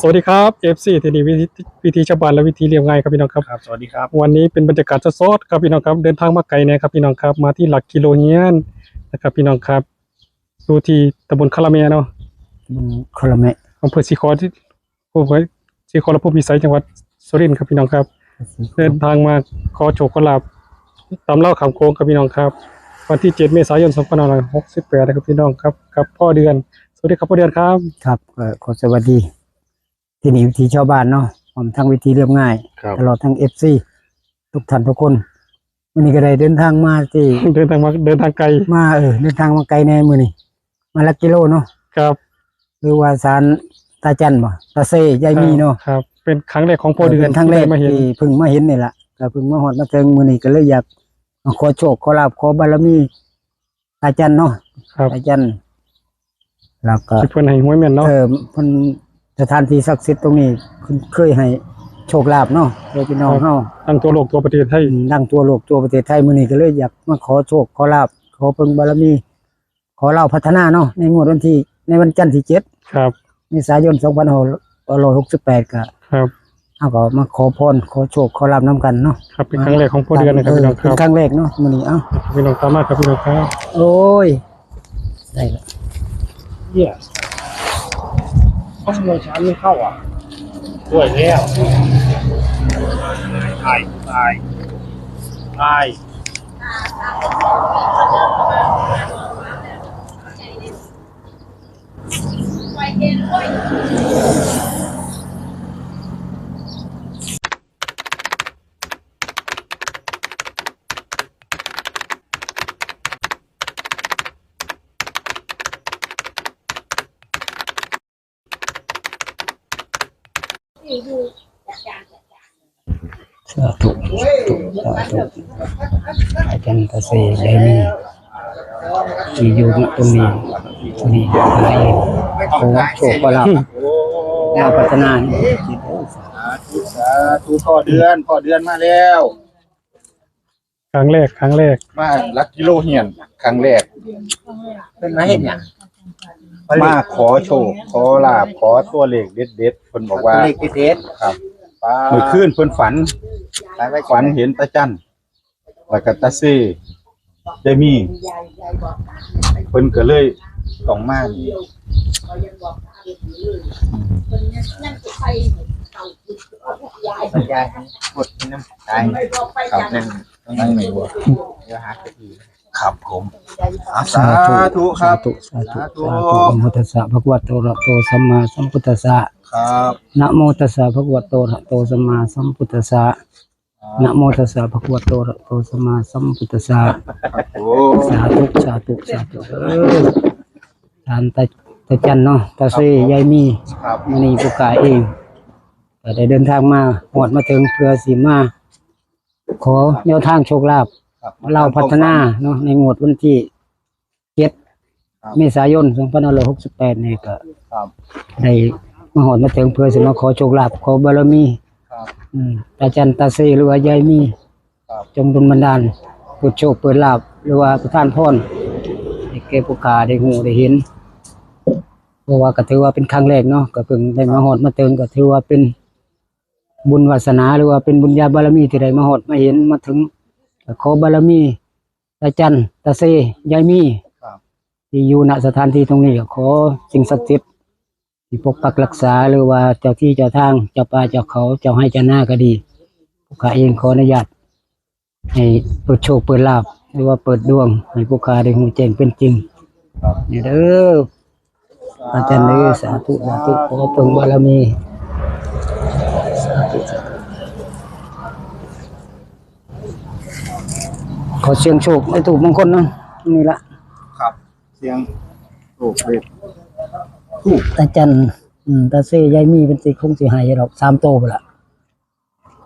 สวัสดีครับ FC ทีนี้วิธีชาวบ้านและวิธีเรียบง่ายครับพี่น้องครับครับสวัสดีครับวันนี้เป็นบรรยากาศสดๆครับพี่น้องครับเดินทางมาไกลนะครับพี่น้องครับมาที่หลักกิโลเฮียนนะครับพี่น้องครับดูที่ตำบลคาราเมะเนาะคาราเมะอำเภอสีขอที่อำเภอสีขอและภูมิพิสัยจังหวัดสุรินทร์ครับพี่น้องครับเดินทางมาขอโชคขอลาภตามเล่าคำโค้งครับพี่น้องครับวันที่7 เมษายน 2568นะครับพี่น้องครับกับพ่อเดือนสวัสดีครับพ่อเดือนครับครับขอสวัสดีที่นี่วิธีชาวบ้านเนาะผมทั้งวิธีเรียบง่ายตลอดทั้งFCทุกท่านทุกคนวันนี้ก็ได้เดินทางมาที่เดินทางไกลมาเดินทางมาไกลในมื้อนี้มาลักกิโลเนาะครับหรือว่าศาลตาจันบ่ตาเซยายมีเนาะครับเป็นครั้งแรกของพ่อเดือนเป็นครั้งแรกมาเห็นที่เพิ่งมาเห็นนี่ล่ะก็เพิ่งมาฮอดมาถึงมื้อนี้ก็เลยอยากมาขอโชคขอลาภขอบารมีตาจันเนาะครับตาจันแล้วก็ที่เพิ่นให้หวยแม่นเนาะเพิ่นสถานที่ศักดิ์สิทธิ์ตรงนี้เคยให้โชคลาภเนาะโดยพี่น้องเฮาทั้งตัวโลกตัวประเทศไทยดังตัวโลกตัวประเทศไทยมื้อนี้ก็เลยอยากมาขอโชคขอลาภขอเพิ่งบารมีขอเราพัฒนาเนาะในงวดวันจันทร์ที่7ครับเมษายน2568ก็ครับเฮาก็มาขอพรขอโชคขอลาภนํกันเนาะครับเป็นครั้งแรกของพ่อเดือนนะครับพี่น้องคเป็นรับครั้งแรกเนาะมื้อนี้พี่น้องตามมาครับพี่น้องครับโอ้ยได้แล้ว yes ข้าวมันช้าไม่เข้าอ่ะด้วยแล้วตายสาธุอาจารย์ตาเซยายมีที่อยู่ตรงนี้ให้ขอโชคขอลาภแนวพัฒนาสาธุพ่อเดือนมาแล้ว ครั้งแรกมาลักกิโลเฮียนครั้งแรกเป็นมาเห็นอย่างมาขอโชคขอลาภขอตัวเลขเด็ดเพิ่นบอกว่าเลขเด็ดครับเมื่อคืนเพิ่นฝันเห็นตาจันแล้วก็ตาซี่ได้มีเพิ่นก็เลยต้องมานี่ยายกดน้ำตายครับนั่งไหนบ่เดี๋ยวหาสักทีครับผมสาธุครับสาธุนะโมตัสสะภะคะวะโตอะระหะโตสัมมาสัมพุทธัสสะครับนะโมตัสสะภะคะวะโตอะระหะโตสัมมาสัมพุทธัสสะนะโมตัสสะภะคะวะโตอะระหะโตสัมมาสัมพุทธัสสะสาธุท่านตาจันเนาะตาเซยายมีมณีผู้กายเองก็ได้เดินทางมาหอดมาถึงเพื่อสิมาขอแนวทางโชคลาภเราพัฒนาเนาะในงวดวันที่7 เมษายน 2568นี่ก็ได้มาหอดมาถึงเพื่อสิมาขอโชคลาภขอบารมีตาจันตาเซหรือว่ายายมีจงดลบันดาลเปิดโชคเปิดลาภหรือว่าประทานพรให้แก่ผู้กาได้หูได้เห็นเพราะว่าก็ถือว่าเป็นครั้งแรกเนาะก็เพิ่งได้มาหอดมาถึงก็ถือว่าเป็นบุญวาสนาหรือว่าเป็นบุญญาบารมีที่ได้มาหอดมาเห็นมาถึงขอบารมีตาจันตาเซยายมีที่อยู่ณสถานที่ตรงนี้ขอสิ่งศักดิ์สิทธิ์ที่ปกปักรักษาหรือว่าเจ้าที่เจ้าทางเจ้าป่าเจ้าเขาเจ้าให้เจ้าหน้าก็ดีผู้ข้าเองขออนุญาตให้เปิดโชคเปิดลาภหรือว่าเปิดดวงให้ผู้ข้าได้หูแจ้งเป็นจริงนี่เด้ออาจารย์เลยสาธุขอเพิ่งบารมีขอเสียงโชคให้ถูกมงคลเนาะนี่ละครับเสียงโอ้เลขตาจันตาเซยายมีเป็นสิคงสิหายดอก3โตไปละ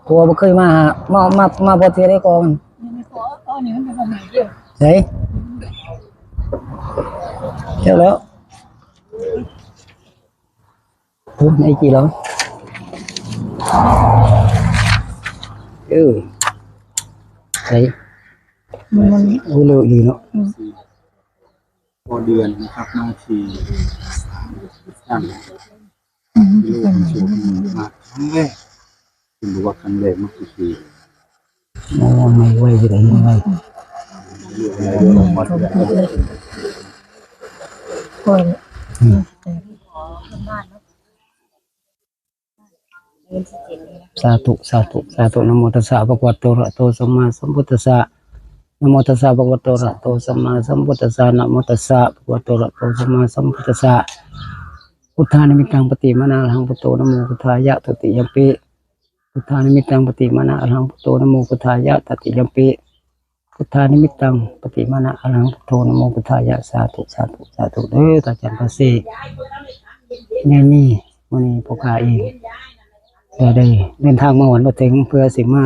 ตัวบ่เคยมาบ่เทื่อได้ก่อนนี่มันเป็นบ่ใหม่เด้อไสเจ้าแล้วไอ้กี่แล้วไสมันเร็วดีเนาะพอเดือนนะครับมาที ลูกชูมาครั้งแรกคุณรู้ว่าครั้งแรกมันคือ โอ้ไม่ไหวจะได้ยังไง คน สาธุสาธุสาธุนะโมตัสสะภะคะวะโตอะระหะโตสัมมาสัมพุทธัสสะนะโมตัสสะภะคะวะโตอะระหะโตสัมมาสัมพุทธัสสะนะโมตัสสะภะคะวะโตอะระหะโตสัมมาสัมพุทธัสสะพุทธานิมิตังปฏิมานาอรหังพุทโธนะโมพุทธายะตติยัมปิพุทธานิมิตังปฏิมานาอรหังพุทโธนะโมพุทธายะตติยัมปิพุทธานิมิตังปฏิมานาอรหังพุทโธนะโมพุทธายะสาธุสาธุสาธุเด้อตาจันทร์เสเนี่ยนี่มื้อนี้พวกข้าเองก็ได้เดินทางมาหวนมาถึงเพื่อสิมา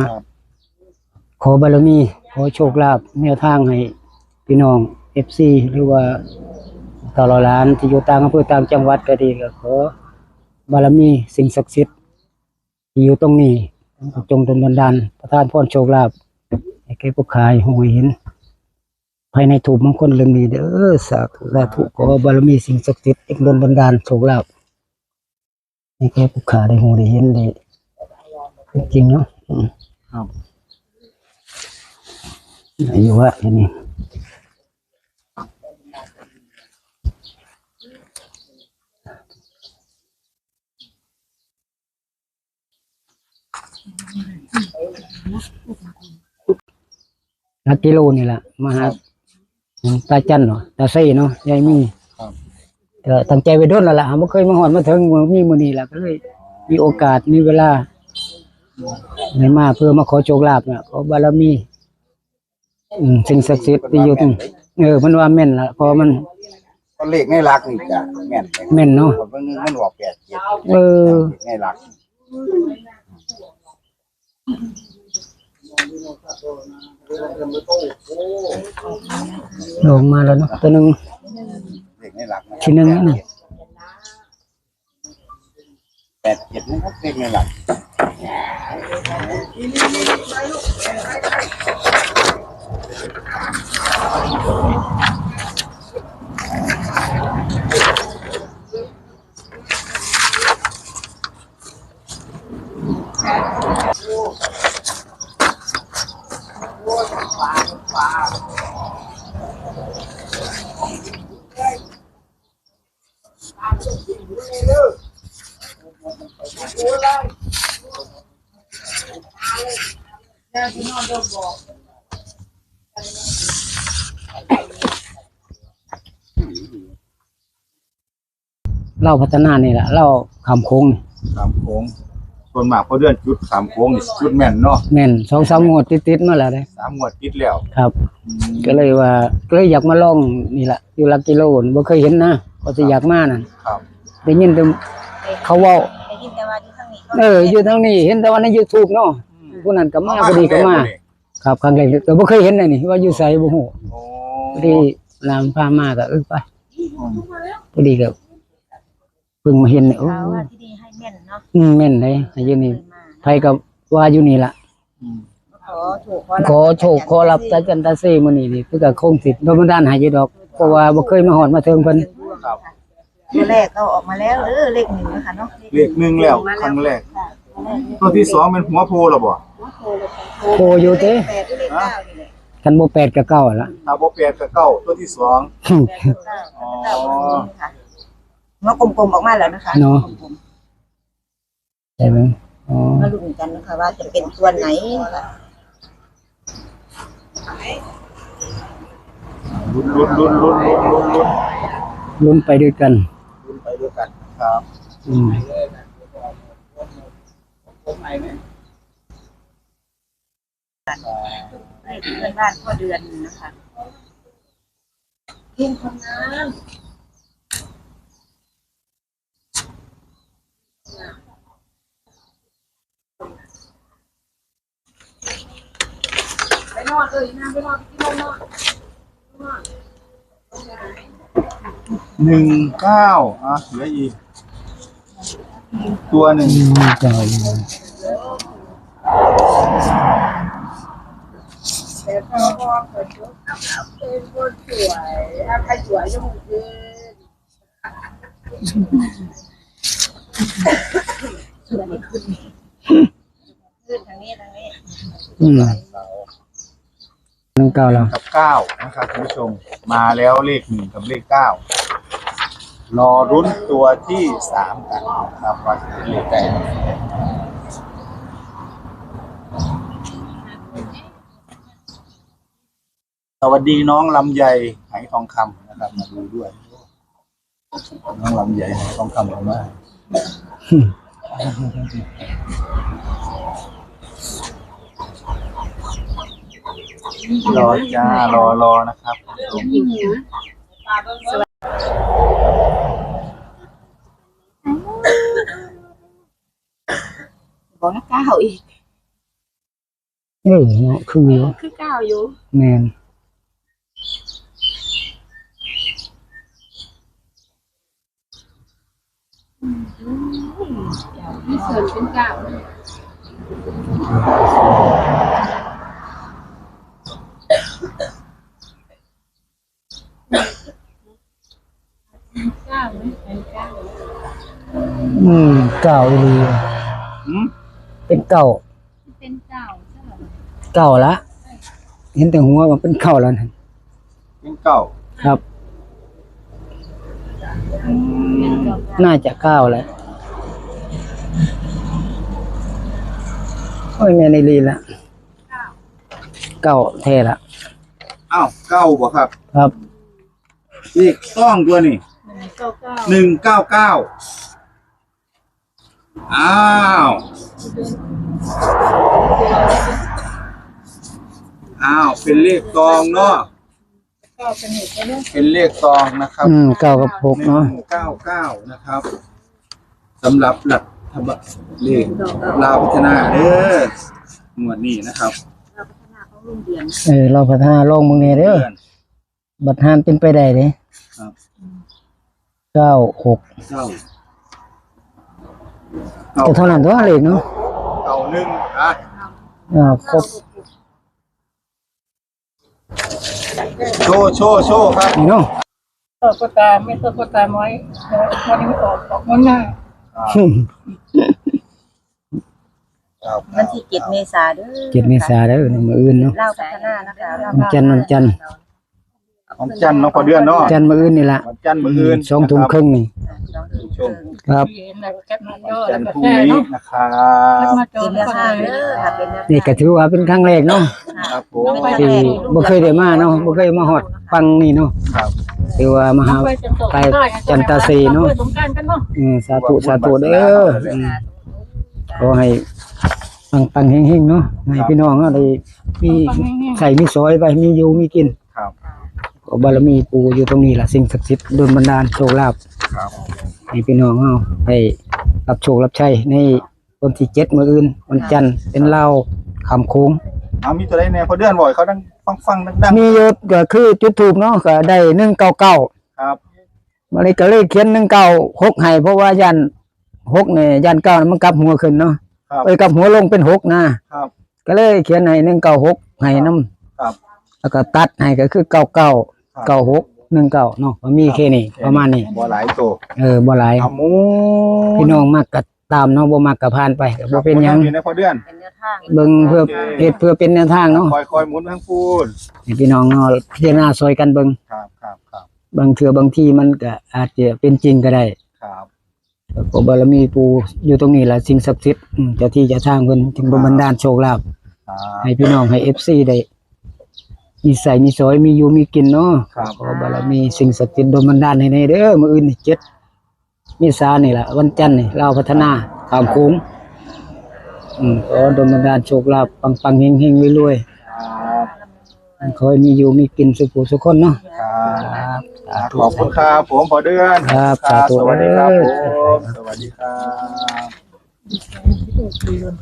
ขอบารมีขอโชคลาภแนวทางให้พี่น้อง FC หรือว่าตลอดล้านที่อยู่ต่างอำเภอต่างจังหวัดก็ดีก็ขอบารมีสิ่งศักดิ์สิทธิ์ที่อยู่ตรงนี้จงดลบันดาลประทานพรโชคลาภให้แก่ผู้ขายหวยเห็นภายในถูกมงคลเรื่องนี้เด้อสาธุสาธุขอบารมีสิ่งศักดิ์สิทธิ์ดลบันดาลโชคลาภให้แก่ผู้ขายได้หูได้เห็นได้จริงเนาะครับ อายุวะอันนี้หลักกิโลนี่แหละมาหาตาจันเนาะตาไส้เนาะยายมีก็ตั้งใจไปโดนแล้วล่ะไม่เคยมาหอดมาถึงมีมื้อนี้ล่ะก็เลยมีโอกาสมีเวลาได้มาเพื่อมาขอโชคลาภเนี่ยขอบารมีสิ่งศักดิ์สิทธิ์ที่อยู่ตรงมันว่าแม่นล่ะเพอมัน ก็เลขในหลักนี่จ้ะแม่น แม่นเนาะ เบิ่งมันออก87 ในหลัก ลงมาแล้วเนาะตัวหนึง เลขในหลักนะ ทีหนึงนี่ 87นะครับเลขในหลัก เล่าพัฒนานี่แหละเล่าคำโค้งนี่ สามโค้งส่วนมากพอเดือนจุดสามโค้งนี่จุดแม่นเนาะ แม่น2-3 งวดติดๆมาแล้วเด้ 3 งวดติดแล้ว ครับ ก็เลยว่าก็เลยอยากมาลองนี่แหละอยู่หลักกิโลนบ่เคยเห็นนะก็สิอยากมานั่น ครับ ได้ยินแต่เขาเว้า ได้ยินแต่ว่าอยู่ทางนี้อยู่ทางนี้เห็นแต่ว่าใน YouTube เนาะผู้นั้นก็มาพอดีก็มาครับครั้งแรกแต่บ่เคยเห็นเลยนี่ว่าอยู่ไสบ่ฮู้ โอ้ พอดีนามพามาก็ไปพอดีก็เพิ่งมาเห็นเนี่ยโอ้ ข่าวว่าที่นี่ให้แม่นเนาะ แม่นเลยอยู่นี่ เคยมา ไผก็ว่าอยู่นี่ล่ะ ขอถูก ขอโชคขอรับตาจันตาเซมื้อนี้นี่เพิ่นก็คงสิโดนบันดาลให้อยู่ดอกเพราะว่าบ่เคยมาฮอดมาถึงเพิ่น ครับ ตัวแรกก็ออกมาแล้วเลขหนึ่งนะคะเนาะ เลขหนึ่งแล้วครั้งแรกตัวที่สองเป็นหัวโพแล้วบ่ โคอยู่เด้ แปดเลขเก้านี่แหละ คันบ่แปดก็เก้าล่ะ ถ้าบ่แปดก็เก้าตัวที่สอง แปดเลขเก้าเก้าค่ะงอกลมๆออกมาแล้วนะคะ เนาะใช่มั้ยอ๋อ มาลุ้นกันนะคะว่าจะเป็นตัวไหนนะคะ ลุ้น ลุ้นไปด้วยกัน ไปด้วยกันครับ อืม เลขเพื่อนบ้านพ่อเดือนนะคะเพียงคนนั้นไปนอนเลยนะไปนอนที่นอน 19เหลืออีกตัวหนึ่ง จอย แต่พ่อเกิดเป็นคนสวยใครสวยจะหมดเลย ขึ้นทางนี้ 19แล้ว กับ9นะครับคุณผู้ชมมาแล้วเลข1กับเลข9รอรุ้นตัวที่3กันนะครับว่าจะเป็นเลขใดสวัสดีน้องลำไยไหทองคำนะครับมาดูด้วยน้องลำไยไหทองคำออกมารอจ้ารอนะครับ บอกนะก้าวอีก เนาะคืออยู่ คือก้าวอยู่ แม่น เสริมเป็นก้าวก้าวไหมเป็นก้าว เก่าอีหลี อืม เป็นเก่า เป็นก้าวใช่ไหม เก่าละเห็นแต่หัวมันเป็นเก่าแล้วนะ เป็นเก่า ครับ น่าจะเก่าแล้วโอ้ยแม่ในลีละเก่าแท้ละ อ้าวเก้าบ่ครับ ครับ เลขต้องตัวนี่ ก้าว 199อ้าวเป็นเลขตองเนาะ ก้าวเป็นเหตุใช่ไหม เป็นเลขตองนะครับ เก่ากับ6เนาะ 199นะครับสำหรับหลักทบเลขลาวพัฒนาเด้อหมวดนี้นะครับ เราพัฒนาเขารุ่งเรือง เราพัฒนาลองมึงเนี่ยเด้อ เดือน บัตรหานเป็นไปได้เด้ ครับ 96 เก้า ก็เท่านั้นตัวเลขเนาะ เก้าหนึ่งอ่ะ ครบ โชว์ครับ นี่เนาะ ก็ตามไม่ต้องก็ตามไว้วันนี้ไม่ออกมันง่าย วันที่7 เมษายนเด้อ 7 เมษายนเด้อมื้ออื่นเนาะ เล่าพัฒนานะคะ วันจันทร์ ของจันทร์เนาะพอเดือนเนาะ จันทร์มื้ออื่นนี่ล่ะ วันจันทร์มื้ออื่น 2 ทุ่มครึ่งนี่ครับ เย็นแล้วแคปมาจอ จั แล้ว นทร์พรุ่ง ก็แช่ นี้ เนาะ นะครับ แคปมาจอ เป็น แล้ เนื้ ว อ ก็ ผ้า แช่ เด้อค่ะเป็นเนื้อ นี่ก็ถือว่าเป็นครั้งแรกเนาะ ครับผม ที่บ่เคยได้มาเนาะบ่เคยมาฮอดฟังนี่เนาะ ครับ ถือว่ามาหา ไปจันตาสีเนาะ สงการกันเนาะ สาธุเด้อขอให้ปังๆเฮงๆเนาะให้พี่น้องเนาะได้มีใส่มีซอยไปมีอยู่มีกิน ครับ ขอบารมีปู่อยู่ตรงนี้ล่ะสิ่งศักดิ์สิทธิ์ดลบันดาลโชคลาภ ครับ ให้พี่น้องเฮาได้รับโชครับชัยในวันที่7มื้ออื่นวันจันทร์เป็นลาวคำโค้ง เอามีตัวใดแน่พอเดือนบ่อยเขาดังฟังดัง มียศก็คือจุดทูปเนาะก็ได้199 ครับ มาเลยก็เลยเขียน196ให้เพราะว่ายัน6เนี่ยยัน9มันกลับหัวขึ้นเนาะ ครับ กลับหัวลงเป็น6นะครับ ก็เลยเขียนให้196ให้นำ ครับ แล้วก็ตัดให้ก็คือ99 96 19เนาะก็มีแค่นี้ประมาณนี้ บ่หลายตัว บ่หลาย เอาหมู พี่น้องมักก็ตามเนาะบ่มักก็ผ่านไปก็บ่เป็นหยัง อยู่ในพอเดือน เป็นเนื้อทาง เบิ่งเพื่อเฮ็ดเพื่อเป็นแนวทางเนาะ คอยหมุนทั้งพูน ให้พี่น้องเนาะพิจารณาซอยกันเบิ่ง ครับครับครับ บางเทื่อบางทีมันก็อาจจะเป็นจริงก็ได้ ครับ ขอบารมีปู่อยู่ตรงนี้ล่ะสิ่งศักดิ์สิทธิ์เจ้าที่เจ้าทางเพิ่นจึงบันดาลโชคลาภ ครับ ให้พี่น้องให้ FC ได้มีใส่มีซอยมีอยู่มีกินเนาะ ครับ ขอบารมีสิ่งศักดิ์สิทธิ์ดลบันดาลให้ในเด้อมื้ออื่นนี่7 เมษายนนี่ล่ะวันจันทร์นี่ลาวพัฒนาข้ามโค้งขอดลบันดาลโชคลาภปังๆเฮงๆรวย ครับ ๆขอให้มีอยู่มีกินสุขผู้สุขคนเนาะ ครับขอบคุณครับผมพอเดือน ครับสาธุ สวัสดีครับ เด้อ ผมสวัสดีครับ